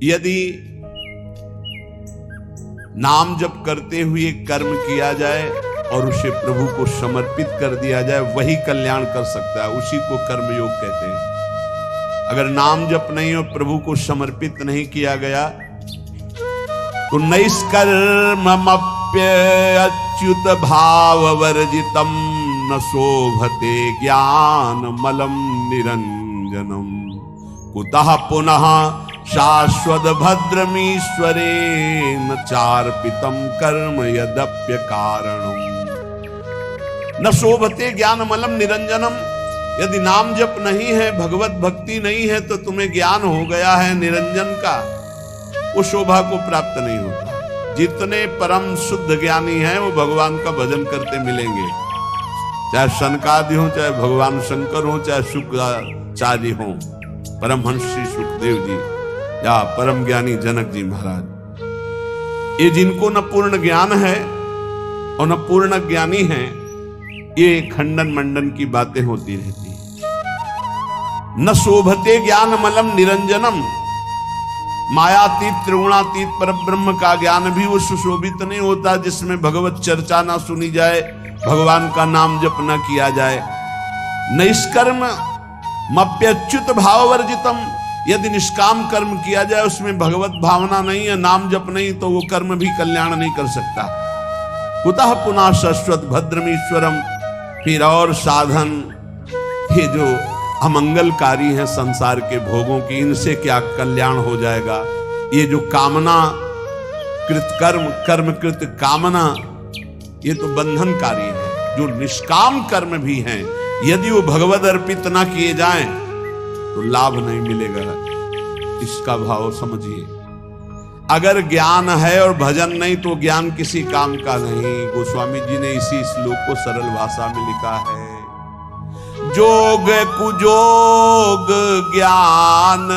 यदि नाम जप करते हुए कर्म किया जाए और उसे प्रभु को समर्पित कर दिया जाए, वही कल्याण कर सकता है, उसी को कर्मयोग कहते हैं। अगर नाम जप नहीं और प्रभु को समर्पित नहीं किया गया तो नैष्कर्ममप्यच्युत भाववर्जितम न शोभते ज्ञान मलम निरंजनम कुतः पुनः शाश्वत भद्रमीश्वरेण चार्पितम कर्म यद्यप्य कारणम न शोभते ज्ञानमलम निरंजनम। यदि नाम जप नहीं है, भगवत भक्ति नहीं है, तो तुम्हें ज्ञान हो गया है निरंजन का, वो शोभा को प्राप्त नहीं होता। जितने परम शुद्ध ज्ञानी हैं वो भगवान का भजन करते मिलेंगे, चाहे सनकादि हो, चाहे भगवान शंकर हो, चाहे शुक्राचार्य हो, परमहंस श्री सुखदेव जी या परम ज्ञानी जनक जी महाराज। ये जिनको न पूर्ण ज्ञान है और न पूर्ण ज्ञानी है, ये खंडन मंडन की बातें होती रहती हैं। न शोभते ज्ञान मलम निरंजनम, मायातीत त्रिगुणातीत परब्रह्म का ज्ञान भी वो सुशोभित नहीं होता जिसमें भगवत चर्चा ना सुनी जाए, भगवान का नाम जप न किया जाए। निष्कर्म मप्यच्युत भाववर्जितम, यदि निष्काम कर्म किया जाए उसमें भगवत भावना नहीं है, नाम जप नहीं, तो वो कर्म भी कल्याण नहीं कर सकता। कुतः पुनः शाश्वत भद्रमीश्वरम, फिर और साधन ये जो अमंगलकारी हैं संसार के भोगों की, इनसे क्या कल्याण हो जाएगा। ये जो कामना कृत कर्म, कर्म कृत कामना, ये तो बंधनकारी है। जो निष्काम कर्म भी हैं, यदि वो भगवद अर्पित ना किए जाएं तो लाभ नहीं मिलेगा। इसका भाव समझिए। अगर ज्ञान है और भजन नहीं तो ज्ञान किसी काम का नहीं। गोस्वामी जी ने इसी श्लोक को सरल भाषा में लिखा है, जोग कुजोग ज्ञान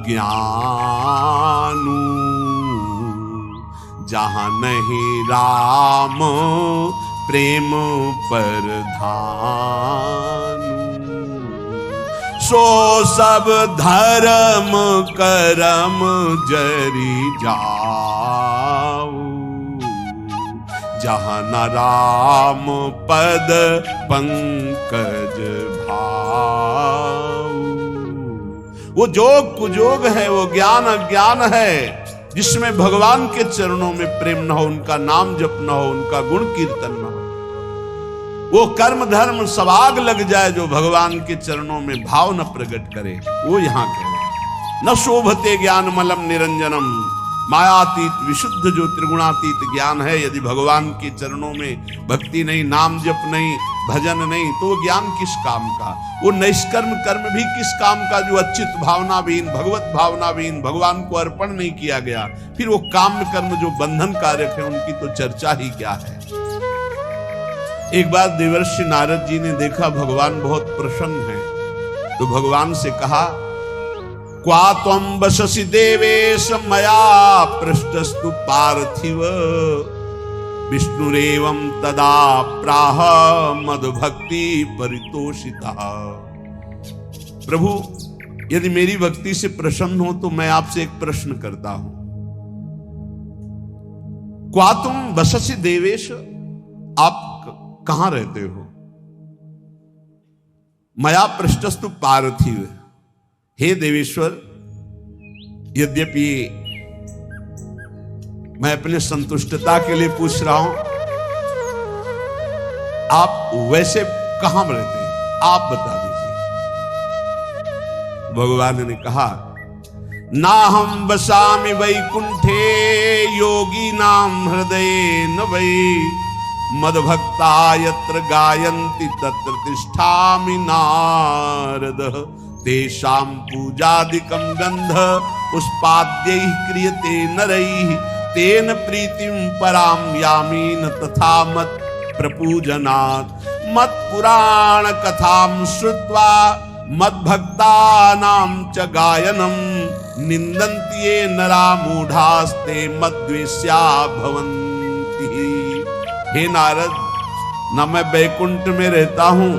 अज्ञानू, जहां नहीं राम प्रेम परधानु, सो सब धर्म करम जरी जाऊ, जहां न राम पद पंकज भाऊ। वो जोग कुजोग है, वो ज्ञान अज्ञान है, जिसमें भगवान के चरणों में प्रेम न हो, उनका नाम जप न हो, उनका गुण कीर्तन न हो। वो कर्म धर्म सवाग लग जाए जो भगवान के चरणों में भाव न प्रकट करे, वो यहां कह रहे हैं। न शोभते ज्ञान मलम निरंजनम, मायातीत विशुद्ध जो त्रिगुणातीत ज्ञान है, यदि भगवान के चरणों में भक्ति नहीं, नाम जप नहीं, भजन नहीं, तो वो ज्ञान किस काम का। वो निष्कर्म कर्म भी किस काम का, जो अच्युत भावना विहीन, भगवत भावना विहीन, भगवान को अर्पण नहीं किया गया। फिर वो काम कर्म जो बंधन कारक है, उनकी तो चर्चा ही क्या है। एक बार देवर्षि नारद जी ने देखा भगवान बहुत प्रसन्न है, तो भगवान से कहा, क्वा त्वं वससि देवेश मया पृष्ठस्तु पार्थिव, विष्णुरेवं तदा प्राह मद्भक्ति परितोषितः। प्रभु, यदि मेरी भक्ति से प्रसन्न हो तो मैं आपसे एक प्रश्न करता हूं। क्वा तुम वससि देवेश, आप कहां रहते हो? मया पृष्ठस्तु पार्थिव, हे देवेश्वर, यद्यपि मैं अपने संतुष्टता के लिए पूछ रहा हूं, आप वैसे कहां रहते हैं, आप बता दीजिए। भगवान ने कहा, ना हम वसामि वैकुंठे योगी नाम हृदय न वै, मद्भक्ता यत्र गायन्ति तत्र तिष्ठामि नारद, तेषां पूजादिकं गंध पुष्पाद्यैः क्रियते नरैः, तेन प्रीतिं परां यामि न तथा मत् प्रपूजनात्। मत् पुराण कथां श्रुत्वा मद्भक्तानां च गायनं, निन्दन्ति ये नरा मूढ़ास्ते मद्वेष्या भवन्ति। हे नारद, न मैं बैकुंठ में रहता हूं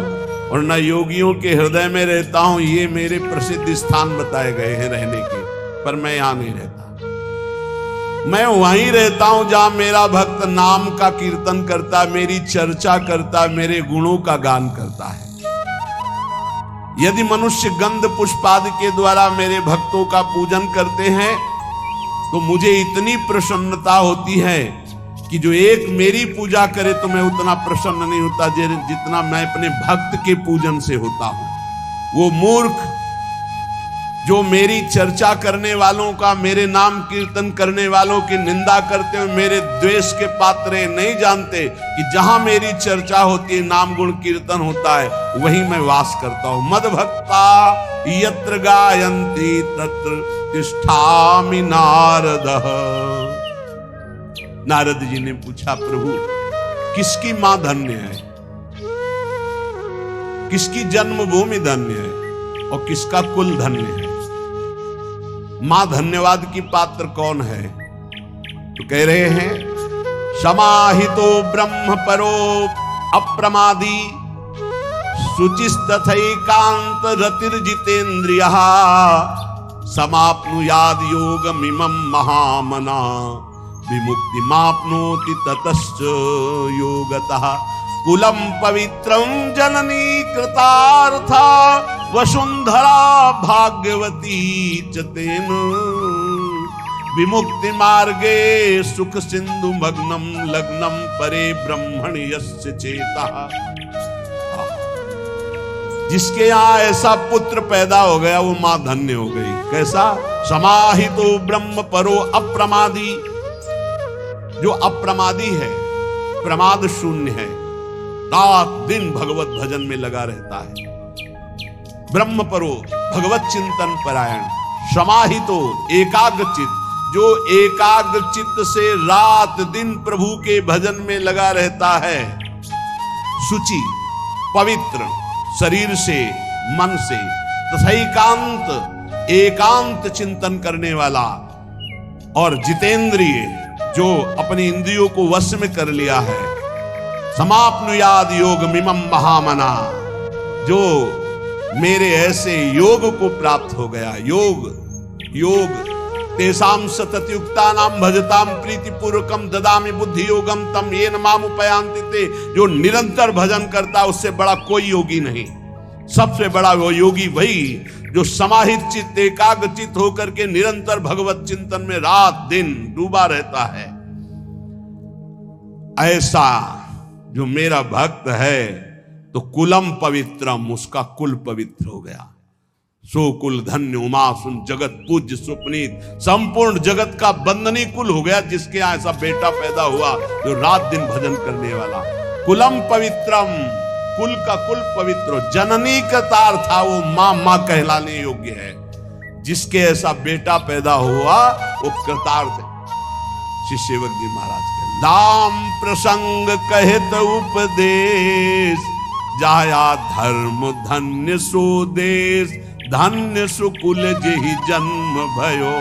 और न योगियों के हृदय में रहता हूं, ये मेरे प्रसिद्ध स्थान बताए गए हैं रहने के। पर मैं यहां नहीं रहता। मैं वहीं रहता हूं जहां मेरा भक्त नाम का कीर्तन करता, मेरी चर्चा करता, मेरे गुणों का गान करता है। यदि मनुष्य गंध पुष्पादि के द्वारा मेरे भक्तों का पूजन करते हैं तो मुझे इतनी प्रसन्नता होती है कि जो एक मेरी पूजा करे तो मैं उतना प्रसन्न नहीं होता जितना मैं अपने भक्त के पूजन से होता हूं। वो मूर्ख जो मेरी चर्चा करने वालों का, मेरे नाम कीर्तन करने वालों की निंदा करते हुए मेरे द्वेष के पात्र नहीं जानते कि जहां मेरी चर्चा होती है, नाम गुण कीर्तन होता है, वहीं मैं वास करता हूं। मद भक्ता यत्र गायन्ति तत्र तिष्ठामि नारदः। नारद जी ने पूछा, प्रभु किसकी मां धन्य है, किसकी जन्मभूमि धन्य है और किसका कुल धन्य है? मां धन्यवाद की पात्र कौन है? तो कह रहे हैं, समाहितो ब्रह्म परो अप्रमादी शुचिस्तथैकांत रतिर्जितेन्द्रियः समाप्नुयाद योगमिमं महामना विमुक्तिमाप्नोति ततश्च योगतः। कुलम पवित्रम जननी कृतार्था वसुंधरा भाग्यवती च तेन विमुक्ति मार्गे सुख सिंधु मग्नम लग्नम परे ब्रह्मणि यस्य चेता। जिसके यहाँ ऐसा पुत्र पैदा हो गया वो मां धन्य हो गई। कैसा? समाहितो ब्रह्म परो अप्रमादी। जो अप्रमादी है, प्रमाद शून्य है, रात दिन भगवत भजन में लगा रहता है। ब्रह्म परो भगवत चिंतन परायण। समाहितो एकाग्र चित्त, जो एकाग्र चित्त से रात दिन प्रभु के भजन में लगा रहता है। शुचि पवित्र, शरीर से मन से, तथैकांत एकांत चिंतन करने वाला, और जितेंद्रिय जो अपनी इंद्रियों को वश में कर लिया है। समाप्नुयाद योग मिमम महामना, जो मेरे ऐसे योग को प्राप्त हो गया। योग तेसाम सततयुक्ता नाम भजताम प्रीति पूर्वकम ददामि बुद्धि योगम तम येन माम उपयांति ते। जो निरंतर भजन करता उससे बड़ा कोई योगी नहीं। सबसे बड़ा वो योगी वही जो समाहित चित्त एकाग्र चित्त होकर के निरंतर भगवत चिंतन में रात दिन डूबा रहता है। ऐसा जो मेरा भक्त है तो कुलम पवित्रम, उसका कुल पवित्र हो गया। सो कुल धन्य उमासुन जगत पूज्य सुपनीत, संपूर्ण जगत का बंदनी कुल हो गया जिसके यहाँ ऐसा बेटा पैदा हुआ जो रात दिन भजन करने वाला। कुलम पवित्रम, कुल का कुल पवित्र। जननी का तार था, वो मां कहलाने योग्य है। जिसके ऐसा बेटा पैदा हुआ वो कृतार्थ है। श्री सेवक जी महाराज के नाम प्रसंग कहत उपदेश, जाया धर्म धन्य सो देश, धन्य सुकुल जेहि जन्म भयो,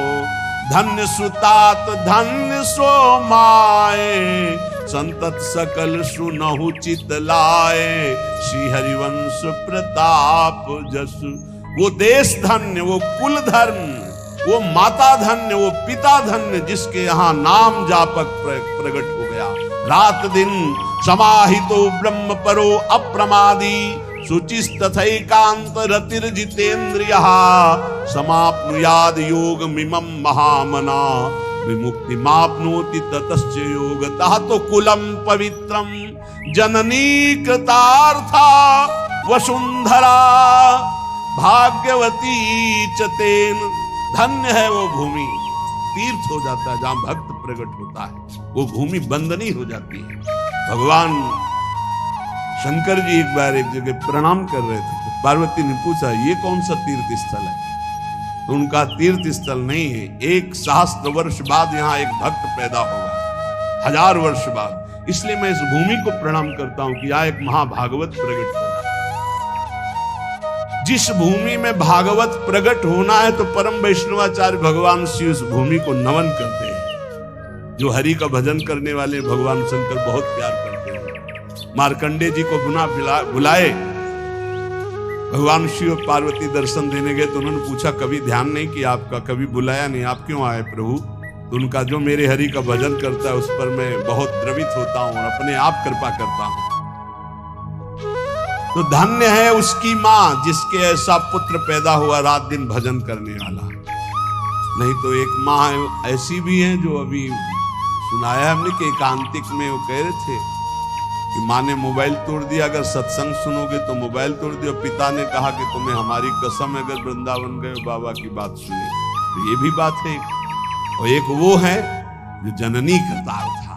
धन्य सुतात धन्य सो माए, संतत सकल सुनहु चित लाए, श्री हरिवंश प्रताप जसु। वो देश धन्य, वो कुल धन्य, वो माता धन्य, वो पिता धन्य जिसके यहाँ नाम जापक प्रकट हो गया। रात दिन समाहितो ब्रह्म परो अप्रमादी, शुचिस्तथैकांत रतिर्जितेन्द्रियः, समाप्नुयाद योग मिमं महामना, विमुक्ति माप्नोति ततश्च योगतः। तो कुलम पवित्रम जननी कृतार्था वसुंधरा भाग्यवती च तेन। धन्य है वो भूमि, तीर्थ हो जाता है जहां भक्त प्रकट होता है, वो भूमि बंदनी हो जाती है। भगवान शंकर जी एक बार एक जगह प्रणाम कर रहे थे तो पार्वती ने पूछा ये कौन सा तीर्थ स्थल है? तो उनका तीर्थ स्थल नहीं है, 1 सहस्त्र वर्ष बाद यहाँ एक भक्त पैदा होगा, 1000 वर्ष बाद। इसलिए मैं इस भूमि को प्रणाम करता हूं कि यहाँ एक महाभागवत प्रकट होगा। जिस भूमि में भागवत प्रकट होना है तो परम वैष्णवाचार्य भगवान श्री उस भूमि को नमन करते हैं। जो हरि का भजन करने वाले भगवान शंकर बहुत प्यार करते हैं। मार्कंडे जी को बुलाए भगवान शिव और पार्वती दर्शन देने गए तो उन्होंने पूछा, कभी ध्यान नहीं किया आपका, कभी बुलाया नहीं, आप क्यों आए प्रभु? तो उनका, जो मेरे हरि का भजन करता है उस पर मैं बहुत द्रवित होता हूं और अपने आप कृपा करता हूं। तो धन्य है उसकी मां जिसके ऐसा पुत्र पैदा हुआ रात दिन भजन करने वाला। नहीं तो एक मां ऐसी भी है जो अभी सुनाया हमने कि एकांतिक में वो कह रहे थे कि माँ ने मोबाइल तोड़ दिया, अगर सत्संग सुनोगे तो मोबाइल तोड़ दिया। पिता ने कहा कि तुम्हें हमारी कसम है, अगर वृंदावन गए बाबा की बात सुनी। तो ये भी बात है। और एक वो है जो जननी करतार था,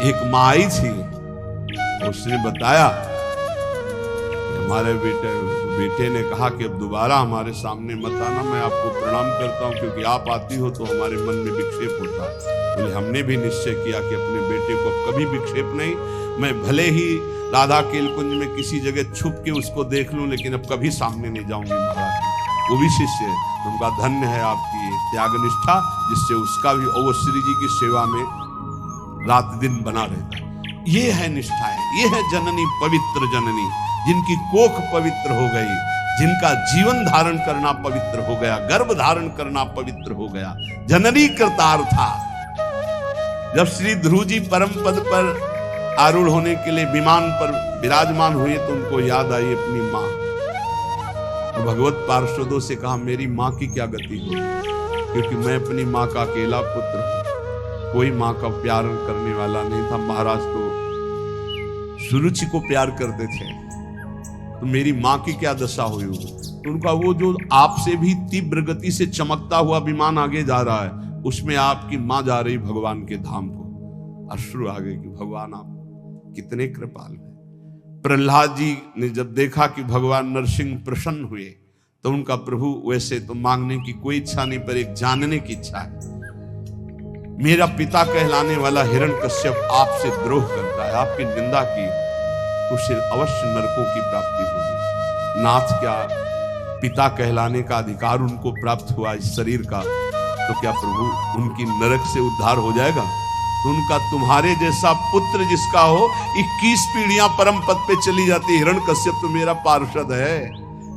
एक माँ आई थी, उसने बताया कि हमारे बेटे ने कहा कि अब दोबारा हमारे सामने मत आना, मैं आपको प्रणाम करता हूँ, क्योंकि आप आती हो तो हमारे मन में विक्षेप होता है। बोले हमने भी निश्चय किया कि अपने बेटे को कभी विक्षेप नहीं, मैं भले ही राधा केल कुंज में किसी जगह छुप के उसको देख लूं, लेकिन अब कभी सामने नहीं जाऊंगी महाराज। वो भी शिष्य है, उनका धन्य है आपकी त्याग निष्ठा, जिससे उसका भी और श्री जी की सेवा में रात दिन बना रहता है। ये है निष्ठा है, ये है जननी, पवित्र जननी, जिनकी कोख पवित्र हो गई, जिनका जीवन धारण करना पवित्र हो गया, गर्भ धारण करना पवित्र हो गया। जननी करतार था। जब श्री ध्रुव जी परम पद पर आरूढ़ होने के लिए विमान पर विराजमान हुए तो उनको याद आई अपनी माँ। और भगवत पार्षदों से कहा, मेरी माँ की क्या गति होगी, क्योंकि मैं अपनी माँ का अकेला पुत्र हूं, कोई माँ का प्यार करने वाला नहीं था। महाराज तो सुरुचि को प्यार करते थे, तो मेरी माँ की क्या दशा हुई होगी। तो उनका वो जो आपसे भी तीव्र गति से चमकता हुआ विमान आगे जा रहा है, उसमें आपकी माँ जा रही भगवान के धाम को। अश्रु आ गए कि भगवान आप कितने कृपाल हैं। प्रहलाद जी ने जब देखा कि भगवान नरसिंह प्रसन्न हुए तो उनका, प्रभु वैसे तो मांगने की कोई इच्छा नहीं, पर एक जानने की इच्छा है। मेरा पिता कहलाने वाला हिरण्यकश्यप आपसे द्रोह करता है, आपकी निंदा की तो उसे अवश्य नरकों की प्राप्ति होगी। नाथ, क्या पिता कहलाने का अधिकार उनको प्राप्त हुआ इस शरीर का, तो क्या प्रभु उनकी नरक से उद्धार हो जाएगा? तो उनका, तुम्हारे जैसा पुत्र जिसका हो 21 पीढ़ियां परम पद पे चली जाती। हिरण्यकश्यप तो मेरा पार्षद है,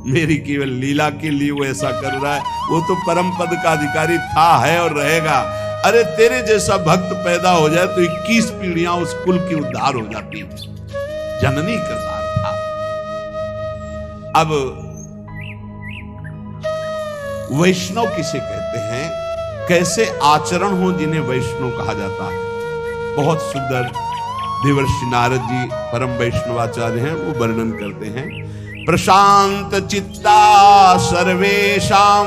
मेरी केवल लीला के लिए वो ऐसा कर रहा है, वो तो परम पद का अधिकारी था, है और रहेगा। अरे तेरे जैसा भक्त पैदा हो जाए तो 21 पीढ़ियां उस कुल की उद्धार हो जाती है। जननी करतार था। अब वैष्णव किसे कहते हैं, कैसे आचरण हो जिन्हें वैष्णव कहा जाता है। बहुत सुंदर देवर्षि नारद जी परम वैष्णवाचार्य हैं, वो वर्णन करते हैं। प्रशांत चित्ता सर्वेषां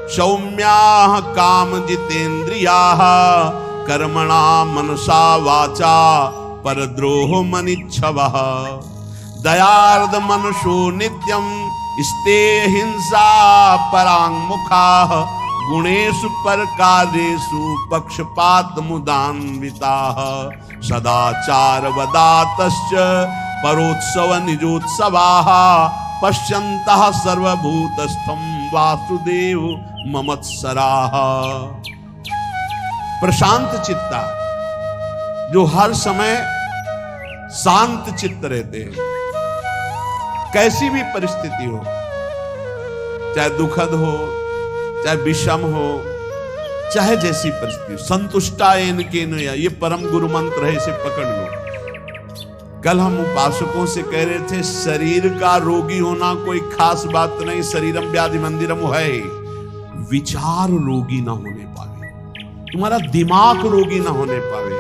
सौम्याः काम जितेन्द्रियाः कर्मणा मनसा वाचा परद्रोह मनिच्छवः दयार्द मनसो नित्यं स्ते हिंसा परांगमुखाः गुणेषु परकार्येषु पक्षपात मुदान्विताः सदाचार वदातश्च परोत्सव निजोत्सवाः पश्यन्तः सर्वभूतस्थं वासुदेव ममत्सराः। प्रशांत चित्ता, जो हर समय शांत चित्त रहते हैं, कैसी भी परिस्थिति हो, चाहे दुखद हो, चाहे विषम हो, चाहे जैसी परिस्थिति, संतुष्टायेन केन, ये परम गुरु मंत्र है, इसे पकड़ लो। कल हम उपासकों से कह रहे थे, शरीर का रोगी होना कोई खास बात नहीं, शरीरम व्याधि मंदिरम है, विचार रोगी ना होने पावे, तुम्हारा दिमाग रोगी ना होने पावे।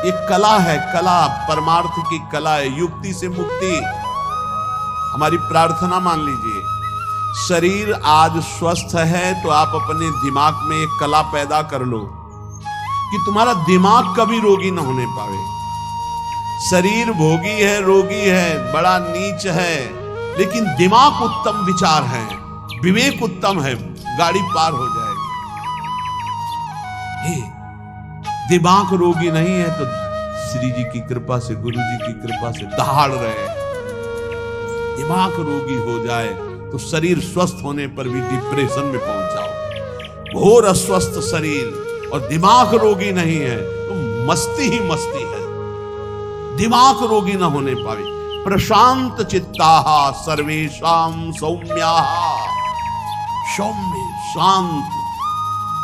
ये कला है, कला परमार्थ की कला है, युक्ति से मुक्ति। हमारी प्रार्थना मान लीजिए, शरीर आज स्वस्थ है तो आप अपने दिमाग में एक कला पैदा कर लो कि तुम्हारा दिमाग कभी रोगी ना होने पावे। शरीर भोगी है, रोगी है, बड़ा नीच है, लेकिन दिमाग उत्तम विचार है, विवेक उत्तम है, गाड़ी पार हो जाएगी। दिमाग रोगी नहीं है तो श्री जी की कृपा से, गुरु जी की कृपा से दहाड़ रहे। दिमाग रोगी हो जाए तो शरीर स्वस्थ होने पर भी डिप्रेशन में पहुंच जाओ। घोर अस्वस्थ शरीर और दिमाग रोगी नहीं है तो मस्ती ही मस्ती है। दिमाग रोगी ना होने पावे, प्रशांत चित्ताः सर्वेषां सौम्याः। सौम्य, शांत,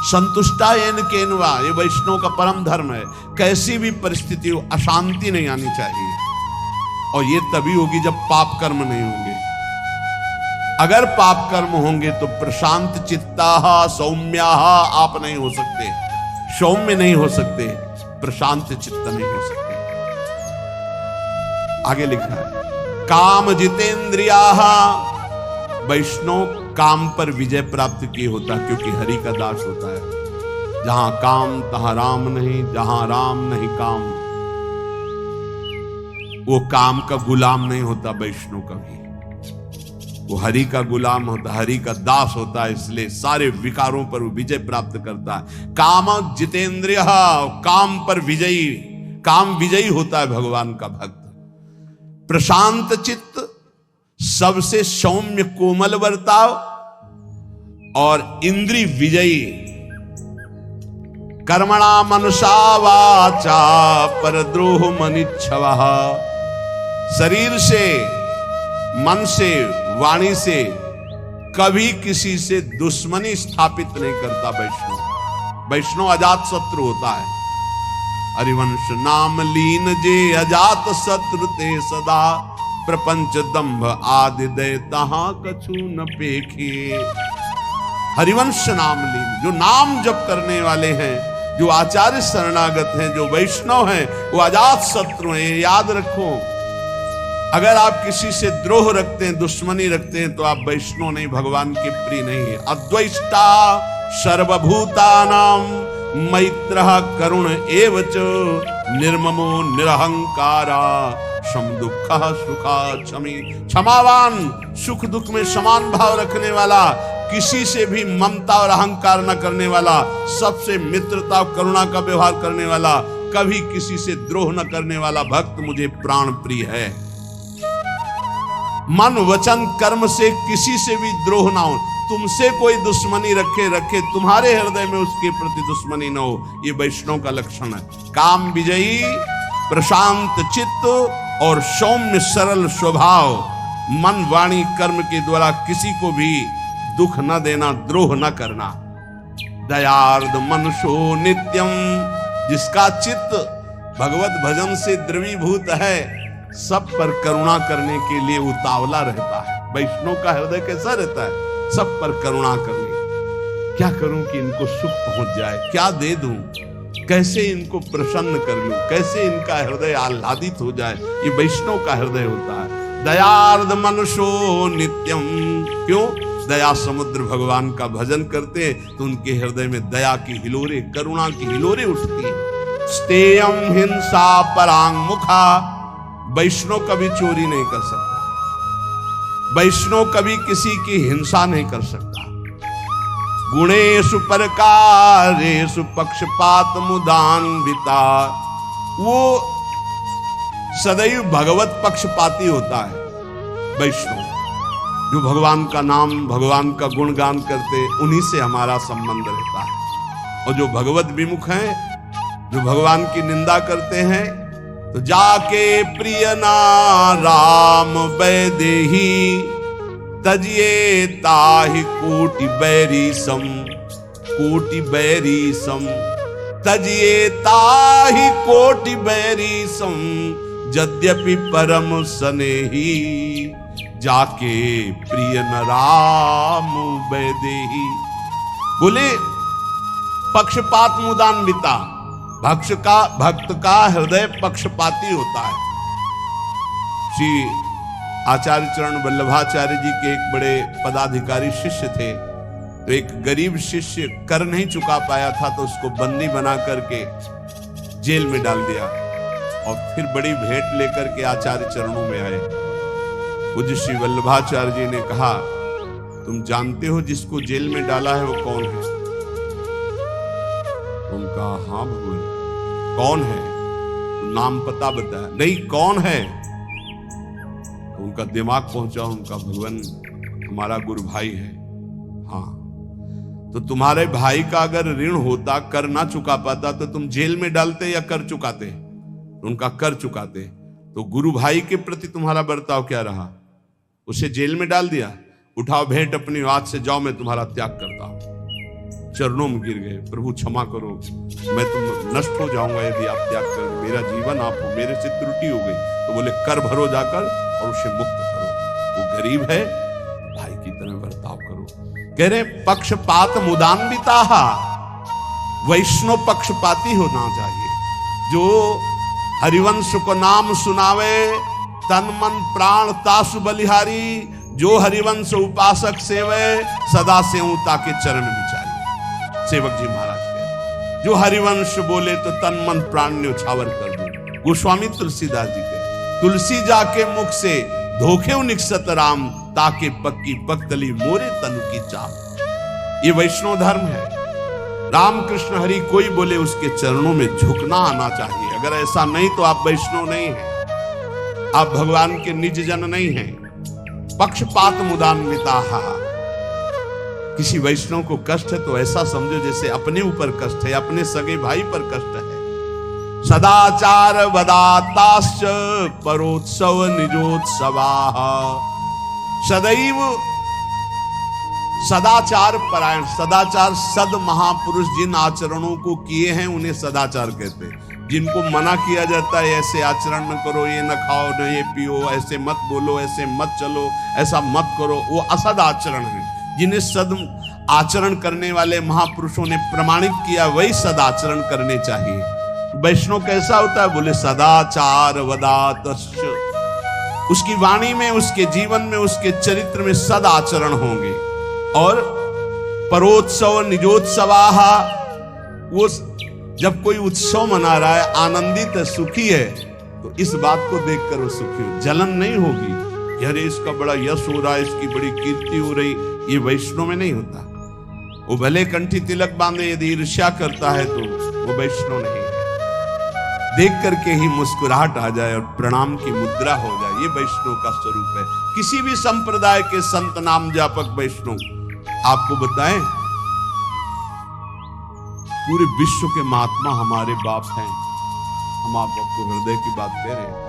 संतुष्टा येन केनवा, ये वैष्णव का परम धर्म है। कैसी भी परिस्थिति हो, अशांति नहीं आनी चाहिए। और ये तभी होगी जब पाप कर्म नहीं होंगे। अगर पाप कर्म होंगे तो प्रशांत चित्ताः सौम्याः आप नहीं हो सकते, सौम्य नहीं हो सकते, प्रशांत चित्त नहीं हो सकते। आगे लिखा है काम जितेंद्रियाः। वैष्णव काम पर विजय प्राप्त किए होता है, क्योंकि हरि का दास होता है। जहां काम तहां राम नहीं, जहां राम नहीं काम। वो काम का गुलाम नहीं होता वैष्णव कभी, वो हरि का गुलाम होता, हरि का दास होता है, इसलिए सारे विकारों पर वो विजय प्राप्त करता है। काम जितेंद्रिय, काम पर विजयी, काम विजयी होता है भगवान का भक्त। प्रशांत चित्त, सबसे सौम्य कोमल बर्ताव, और इंद्रिय विजयी। कर्मणा मनुषा वाचा परद्रोह मनिच्छवः। शरीर से, मन से, वाणी से कभी किसी से दुश्मनी स्थापित नहीं करता वैष्णव। वैष्णव अजात शत्रु होता है। हरिवंश नाम लीन जे अजात शत्रु ते सदा, प्रपंच दंभ आदि दय तहां कछु न पेखे। हरिवंश नाम लीन, जो नाम जप करने वाले हैं, जो आचार्य शरणागत हैं, जो वैष्णव हैं, वो अजात शत्रु हैं। याद रखो, अगर आप किसी से द्रोह रखते हैं, दुश्मनी रखते हैं, तो आप वैष्णव नहीं, भगवान के प्रिय नहीं है। अद्वैष्टा सर्वभूतानां मैत्रः करुण एवच, निर्ममो निरहंकारा सम दुःखः सुखा क्षमी। क्षमावान, सुख दुख में समान भाव रखने वाला, किसी से भी ममता और अहंकार न करने वाला, सबसे मित्रता और करुणा का व्यवहार करने वाला, कभी किसी से द्रोह न करने वाला भक्त मुझे प्राण प्रिय है। मन वचन कर्म से किसी से भी द्रोह ना हो। तुमसे कोई दुश्मनी रखे, तुम्हारे हृदय में उसके प्रति दुश्मनी ना हो। ये वैष्णव का लक्षण है। काम विजयी, प्रशांत चित्त और सौम्य सरल स्वभाव। मन वाणी कर्म के द्वारा किसी को भी दुख न देना, द्रोह न करना। दयार्द मनुष्यो नित्यम, जिसका चित्त भगवत भजन से द्रवीभूत है, सब पर करुणा करने के लिए उतावला रहता है। वैष्णव का हृदय कैसा रहता है? सब पर करुणा करने। क्या करूं कि इनको सुख पहुंच जाए, क्या दे दूं, कैसे इनको प्रसन्न कर लूं, कैसे इनका हृदय आह्लादित हो जाए। ये वैष्णव का हृदय होता है। दयार्द मनुष्यो नित्यम, क्यों? दया समुद्र भगवान का भजन करते हैं तो उनके हृदय में दया की हिलोरे, करुणा की हिलोरे उठती है। स्तेयम हिंसा परांग मुखा, वैष्णव कभी चोरी नहीं कर सकता, वैष्णव कभी किसी की हिंसा नहीं कर सकता। गुणेषु परकारेषु पक्षपात मुदान्विता, वो सदैव भगवत पक्षपाती होता है वैष्णव। जो भगवान का नाम, भगवान का गुणगान करते, उन्हीं से हमारा संबंध रहता है। और जो भगवत विमुख हैं, जो भगवान की निंदा करते हैं, तो जाके प्रिय ना राम वैदेही, तजिए ताहि कोटि बैरी सम, कोटि बैरी सम, तजिए ताहि कोटि बैरी सम, यद्यपि परम स्नेही, जाके प्रिय न राम वैदेही। बोले पक्षपात मुदान्विता, भक्त का हृदय पक्षपाती होता है। श्री आचार्य चरण वल्लभाचार्य जी के एक बड़े पदाधिकारी शिष्य थे। तो एक गरीब शिष्य कर नहीं चुका पाया था, तो उसको बंदी बना करके जेल में डाल दिया। और फिर बड़ी भेंट लेकर के आचार्य चरणों में आए। पूज्य श्री वल्लभाचार्य जी ने कहा, तुम जानते हो जिसको जेल में डाला है वो कौन है? उनका हाँ भगवान। कौन है? तो नाम पता बताया। नहीं, कौन है? तो उनका दिमाग पहुंचा, उनका भगवान हमारा गुरु भाई है। हाँ, तो तुम्हारे भाई का अगर ऋण होता, कर ना चुका पाता, तो तुम जेल में डालते या कर चुकाते? उनका कर चुकाते। तो गुरु भाई के प्रति तुम्हारा बर्ताव क्या रहा? उसे जेल में डाल दिया, उठाओ भेंट अपनी हाथ से, जाओ मैं तुम्हारा त्याग करता हूं। चरणों में गिर गए, प्रभु क्षमा करो, मैं तुम नष्ट हो जाऊंगा यदि आप त्याग कर, मेरा जीवन आप हो, मेरे से त्रुटि हो गई। तो बोले कर भरो जाकर और उसे मुक्त करो, वो गरीब है, भाई की तरह बर्ताव करो। कह रहे पक्षपात मुदान्विता, वैष्णव पक्षपाती होना चाहिए, जो हरिवंश को नाम सुनावे, तन मन प्राण तासु बलिहारी, जो हरिवंश उपासक सेवे, सदा सेवता के चरण विचारी। सेवक जी महाराज कहे जो हरिवंश बोले तो तन मन प्राण न्योछावर कर दो। गोस्वामी तुलसीदास जी कहे तुलसी जाके मुख से धोखे निकसत राम, ताके पक्की पक्तली मोरे तनु की चाप। ये वैष्णव धर्म है। राम कृष्ण हरि कोई बोले उसके चरणों में झुकना आना चाहिए। अगर ऐसा नहीं तो आप वैष्णव नहीं हैं, आप भगवान के निज जन नहीं हैं। पक्षपात मुदान्विता, किसी वैष्णव को कष्ट है तो ऐसा समझो जैसे अपने ऊपर कष्ट है, अपने सगे भाई पर कष्ट है। सदाचार वदाताश्च परोत्सव निजोत्सवाः, सदैव सदाचार परायण। सदाचार सद महापुरुष जिन आचरणों को किए हैं उन्हें सदाचार कहते हैं। जिनको मना किया जाता है ऐसे आचरण न करो, ये न खाओ न ये पियो, ऐसे मत बोलो, ऐसे मत चलो, ऐसा मत करो, वो असद आचरण है। जिन्हें सद आचरण करने वाले महापुरुषों ने प्रमाणित किया वही सदाचरण करने चाहिए। वैष्णव कैसा होता है? बोले सदाचार वदातश्च, उसकी वाणी में, उसके जीवन में, उसके चरित्र में सदाचरण होंगे। और परोत्सव निजोत्सवाः, वो जब कोई उत्सव मना रहा है, आनंदित है, सुखी है, तो इस बात को देखकर वो सुखी हो, जलन नहीं होगी। अरे इसका बड़ा यश हो रहा है, इसकी बड़ी कीर्ति हो रही, ये वैष्णव में नहीं होता। वो भले कंठी तिलक बांधे, यदि ईर्ष्या करता है तो वो वैष्णव नहीं है। देख करके ही मुस्कुराहट आ जाए और प्रणाम की मुद्रा हो जाए, ये वैष्णव का स्वरूप है। किसी भी संप्रदाय के संत नाम जापक वैष्णव आपको बताएं, पूरे विश्व के महात्मा हमारे बाप हैं। हम आपको हृदय की बात कह रहे हैं।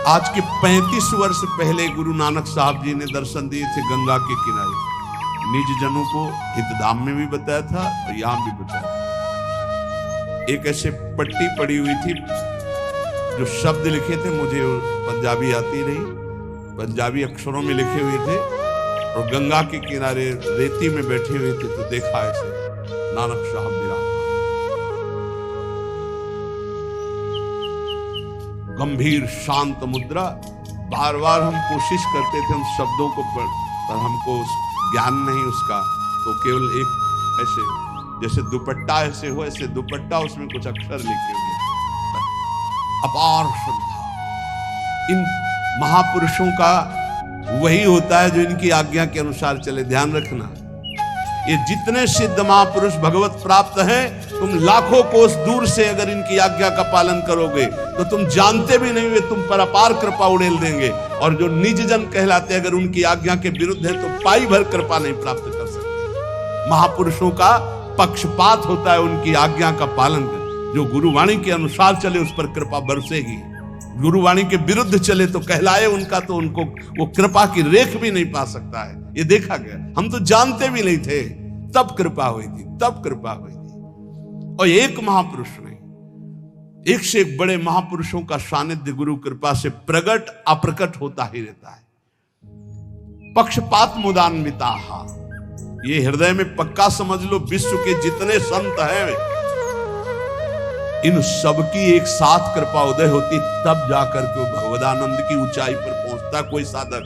आज के 35 वर्ष पहले गुरु नानक साहब जी ने दर्शन दिए थे गंगा के किनारे। निज जनों को हितधाम में भी बताया था और यहां भी बताया। एक ऐसे पट्टी पड़ी हुई थी जो शब्द लिखे थे, मुझे पंजाबी आती नहीं, पंजाबी अक्षरों में लिखे हुए थे, और गंगा के किनारे रेती में बैठे हुए थे। तो देखा ऐसे नानक साहब विराजमान, गंभीर शांत मुद्रा। बार बार हम कोशिश करते थे उन शब्दों को पर हमको ज्ञान नहीं उसका, तो केवल एक ऐसे जैसे दुपट्टा ऐसे हो, ऐसे दुपट्टा, उसमें कुछ अक्षर लिखे हुए। अपार श्रद्धा। इन महापुरुषों का वही होता है जो इनकी आज्ञा के अनुसार चले। ध्यान रखना, ये जितने सिद्ध महापुरुष भगवत प्राप्त हैं, तुम लाखों कोस दूर से अगर इनकी आज्ञा का पालन करोगे तो तुम जानते भी नहीं हुए तुम पर अपार कृपा उड़ेल देंगे। और जो निज जन कहलाते अगर उनकी आज्ञा के विरुद्ध है तो पाई भर कृपा नहीं प्राप्त कर सकते। महापुरुषों का पक्षपात होता है, उनकी आज्ञा का पालन कर। जो गुरुवाणी के अनुसार चले उस पर कृपा बरसेगी, गुरुवाणी के विरुद्ध चले तो कहलाए उनका, तो उनको वो कृपा की रेख भी नहीं पा सकता है। ये देखा गया। हम तो जानते भी नहीं थे, तब कृपा हुई थी, तब कृपा हुई थी। और एक महापुरुष नहीं, एक से एक बड़े महापुरुषों का सानिध्य गुरु कृपा से प्रकट अप्रकट होता ही रहता है। पक्षपात मुदान्विता, ये हृदय में पक्का समझ लो। विश्व के जितने संत हैं, इन सबकी एक साथ कृपा उदय होती, तब जाकर के भगवदानंद की ऊंचाई पर पहुंचता कोई साधक।